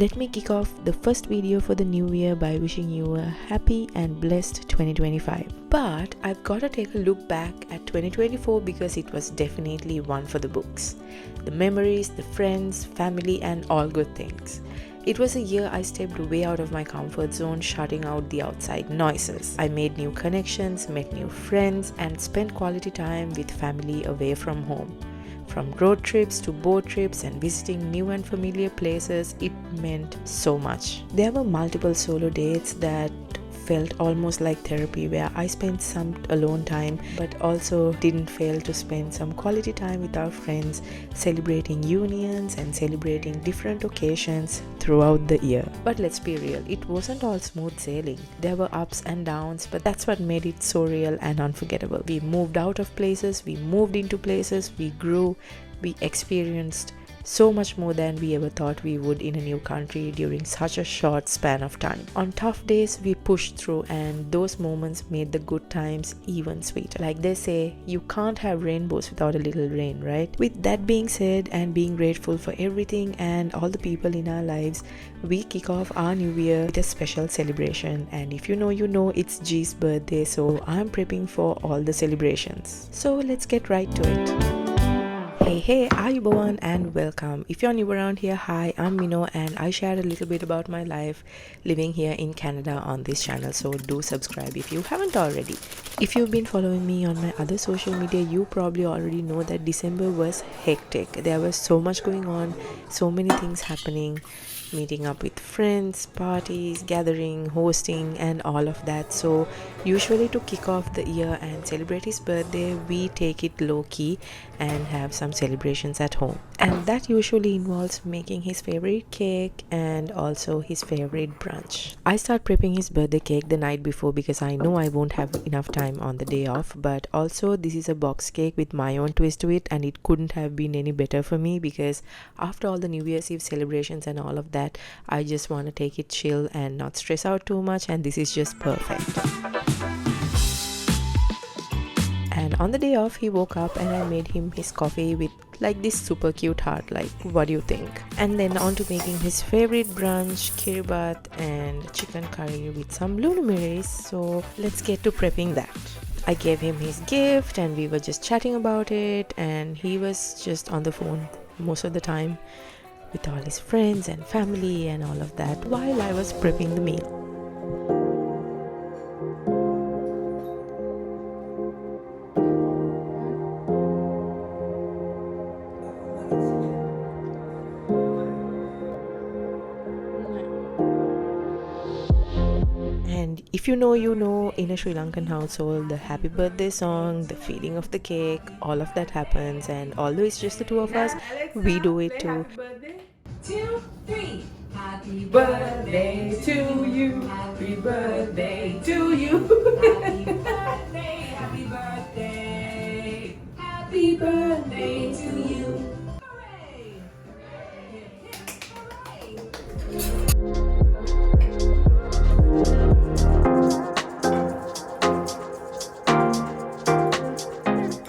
Let me kick off the first video for the new year by wishing you a happy and blessed 2025. But I've got to take a look back at 2024 because it was definitely one for the books. The memories, the friends, family, and all good things. It was a year I stepped way out of my comfort zone, shutting out the outside noises. I made new connections, met new friends, and spent quality time with family away from home. From road trips to boat trips and visiting new and familiar places, it meant so much. There were multiple solo dates that felt almost like therapy, where I spent some alone time but also didn't fail to spend some quality time with our friends, celebrating unions and celebrating different occasions throughout the year. But let's be real, it wasn't all smooth sailing. There were ups and downs, but that's what made it so real and unforgettable. We moved out of places, we moved into places, we grew, we experienced so much more than we ever thought we would in a new country during such a short span of time. On tough days, we pushed through, and those moments made the good times even sweeter. Like they say, you can't have rainbows without a little rain, right? With that being said, and being grateful for everything and all the people in our lives, we kick off our new year with a special celebration. And if you know, it's G's birthday, so I'm prepping for all the celebrations. So let's get right to it. Hey, Ayubowan and welcome. If you're new around here, hi, I'm Mino and I shared a little bit about my life living here in Canada on this channel, so do subscribe if you haven't already. If you've been following me on my other social media, you probably already know that December was hectic. There was so much going on, so many things happening. Meeting up with friends, parties, gathering, hosting, and all of that. So usually to kick off the year and celebrate his birthday, we take it low-key and have some celebrations at home. And that usually involves making his favorite cake and also his favorite brunch. I start prepping his birthday cake the night before because I know I won't have enough time on the day off, but also this is a box cake with my own twist to it, and it couldn't have been any better for me because after all the New Year's Eve celebrations and all of that, I just want to take it chill and not stress out too much, and this is just perfect. And on the day off, he woke up and I made him his coffee with like this super cute heart. Like, what do you think? And then on to making his favorite brunch, kiribat and chicken curry with some luminaries. So let's get to prepping that. I gave him his gift and we were just chatting about it, and he was just on the phone most of the time with all his friends and family and all of that while I was prepping the meal. And if you know, in a Sri Lankan household, the happy birthday song, the feeding of the cake, all of that happens, and although it's just the two of us, we do it too. Happy birthday. 2, 3. Happy birthday to you. Happy birthday to you. Happy birthday. Happy birthday. Happy birthday to you. Hooray! Hooray!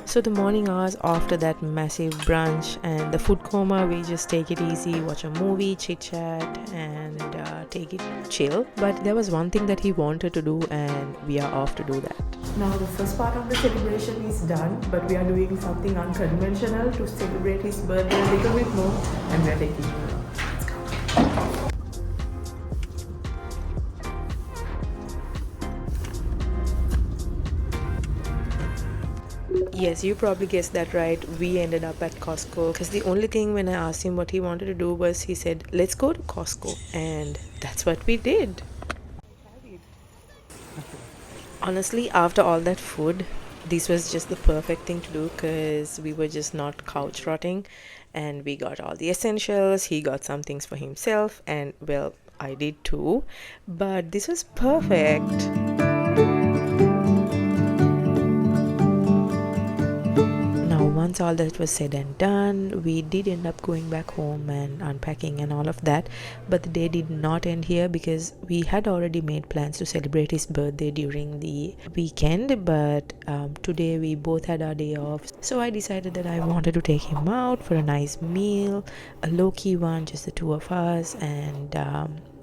So the morning hours after that massive brunch and the food coma, we just take it easy, watch a movie, chit chat, and take it chill. But there was one thing that he wanted to do, and we are off to do that. Now the first part of the celebration is done, but we are doing something unconventional to celebrate his birthday a little bit more, and we are taking him out. Yes, you probably guessed that right. We ended up at Costco because the only thing when I asked him what he wanted to do was he said, let's go to Costco. And that's what we did. Honestly, after all that food, this was just the perfect thing to do because we were just not couch rotting, and we got all the essentials. He got some things for himself, and well, I did too. But this was perfect. once all that was said and done, we did end up going back home and unpacking and all of that. But the day did not end here, because we had already made plans to celebrate his birthday during the weekend. But today we both had our day off, so I decided that I wanted to take him out for a nice meal, a low-key one, just the two of us, and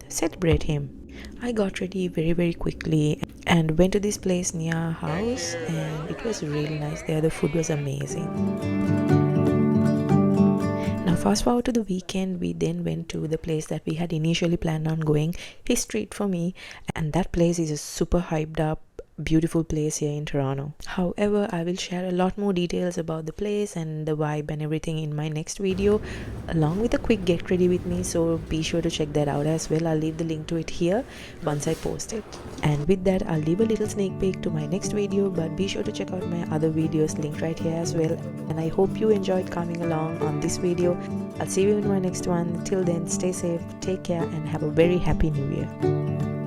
celebrate him. I got ready very quickly and went to this place near our house, and it was really nice there. The food was amazing. Now fast forward to the weekend, we then went to the place that we had initially planned on going, his treat for me, and that place is a super hyped up beautiful place here in Toronto. However, I will share a lot more details about the place and the vibe and everything in my next video, along with a quick get ready with me, so be sure to check that out as well. I'll leave the link to it here once I post it. And with that, I'll leave a little sneak peek to my next video, but be sure to check out my other videos linked right here as well. And I hope you enjoyed coming along on this video. I'll see you in my next one. Till then, stay safe, take care, and have a very happy new year.